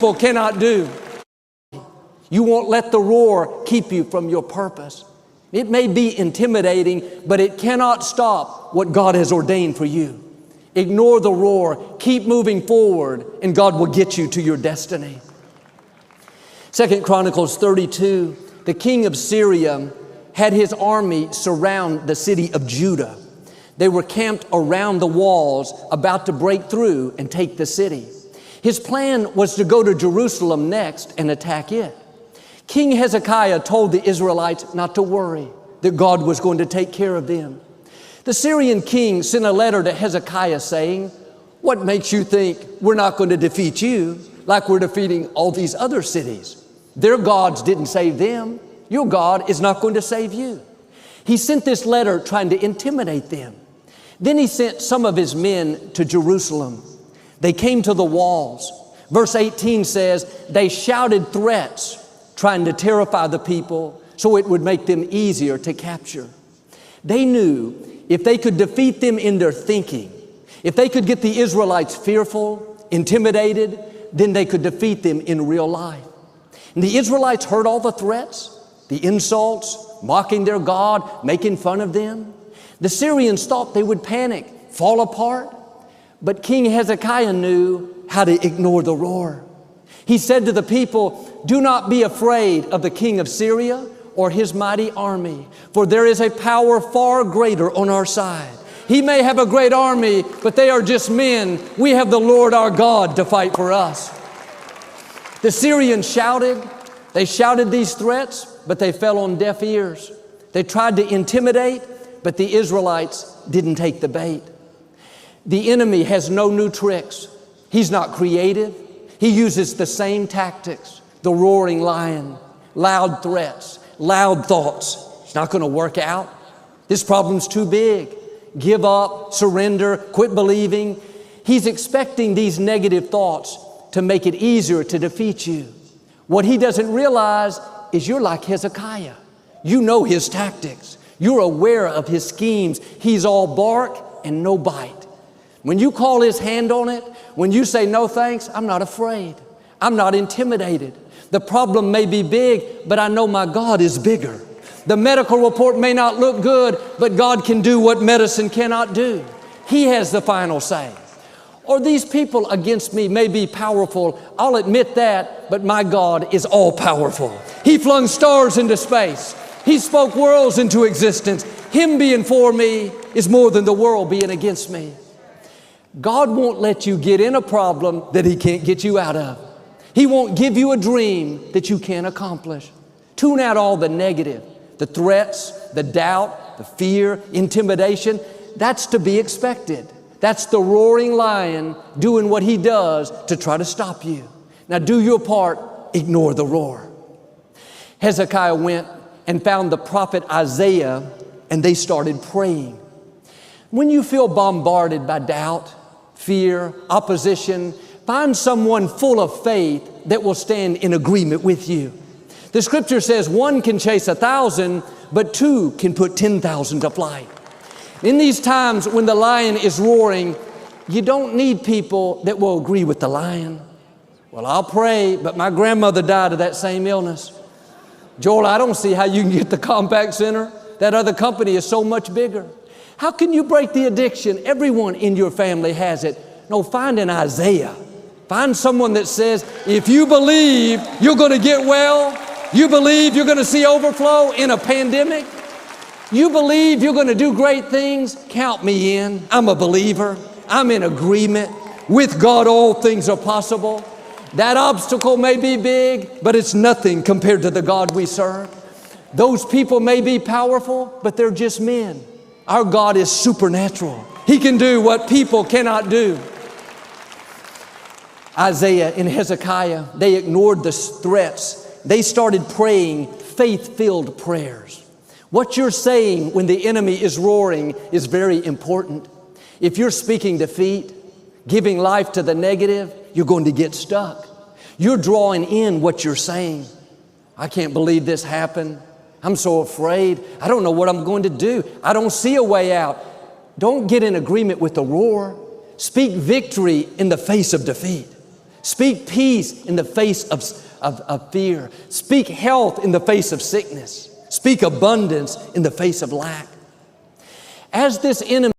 people cannot do. You won't let the roar keep you from your purpose. It may be intimidating, but it cannot stop what God has ordained for you. Ignore the roar, keep moving forward, and God will get you to your destiny. 2 Chronicles 32, the king of Syria had his army surround the city of Judah. They were camped around the walls, about to break through and take the city. His plan was to go to Jerusalem next and attack it. King Hezekiah told the Israelites not to worry, that God was going to take care of them. The Syrian king sent a letter to Hezekiah saying, "What makes you think we're not going to defeat you like we're defeating all these other cities? Their gods didn't save them. Your God is not going to save you." He sent this letter trying to intimidate them. Then he sent some of his men to Jerusalem. They came to the walls. Verse 18 says, they shouted threats, trying to terrify the people so it would make them easier to capture. They knew if they could defeat them in their thinking, if they could get the Israelites fearful, intimidated, then they could defeat them in real life. And the Israelites heard all the threats, the insults, mocking their God, making fun of them. The Syrians thought they would panic, fall apart, but King Hezekiah knew how to ignore the roar. He said to the people, "Do not be afraid of the king of Syria or his mighty army, for there is a power far greater on our side. He may have a great army, but they are just men. We have the Lord our God to fight for us." The Syrians shouted. They shouted these threats, but they fell on deaf ears. They tried to intimidate, but the Israelites didn't take the bait. The enemy has no new tricks. He's not creative. He uses the same tactics. The roaring lion, loud threats, loud thoughts. It's not going to work out. This problem's too big. Give up, surrender, quit believing. He's expecting these negative thoughts to make it easier to defeat you. What he doesn't realize is you're like Hezekiah. You know his tactics. You're aware of his schemes. He's all bark and no bite. When you call his hand on it, when you say, "No thanks, I'm not afraid. I'm not intimidated. The problem may be big, but I know my God is bigger. The medical report may not look good, but God can do what medicine cannot do. He has the final say." Or these people against me may be powerful. I'll admit that, but my God is all powerful. He flung stars into space. He spoke worlds into existence. Him being for me is more than the world being against me. God won't let you get in a problem that He can't get you out of. He won't give you a dream that you can't accomplish. Tune out all the negative, the threats, the doubt, the fear, intimidation. That's to be expected. That's the roaring lion doing what he does to try to stop you. Now do your part, ignore the roar. Hezekiah went and found the prophet Isaiah, and they started praying. When you feel bombarded by doubt, fear, opposition, find someone full of faith that will stand in agreement with you. The scripture says one can chase 1,000, but two can put 10,000 to flight. In these times when the lion is roaring, you don't need people that will agree with the lion. "Well, I'll pray, but my grandmother died of that same illness." "Joel, I don't see how you can get the Compact Center. That other company is so much bigger." "How can you break the addiction? Everyone in your family has it." No, find an Isaiah. Find someone that says, if you believe you're going to get well, you believe you're going to see overflow in a pandemic, you believe you're going to do great things, count me in. I'm a believer. I'm in agreement. With God, all things are possible. That obstacle may be big, but it's nothing compared to the God we serve. Those people may be powerful, but they're just men. Our God is supernatural. He can do what people cannot do. Isaiah and Hezekiah, they ignored the threats. They started praying faith-filled prayers. What you're saying when the enemy is roaring is very important. If you're speaking defeat, giving life to the negative, you're going to get stuck. You're drawing in what you're saying. "I can't believe this happened. I'm so afraid. I don't know what I'm going to do. I don't see a way out." Don't get in agreement with the roar. Speak victory in the face of defeat. Speak peace in the face of fear. Speak health in the face of sickness. Speak abundance in the face of lack. As this enemy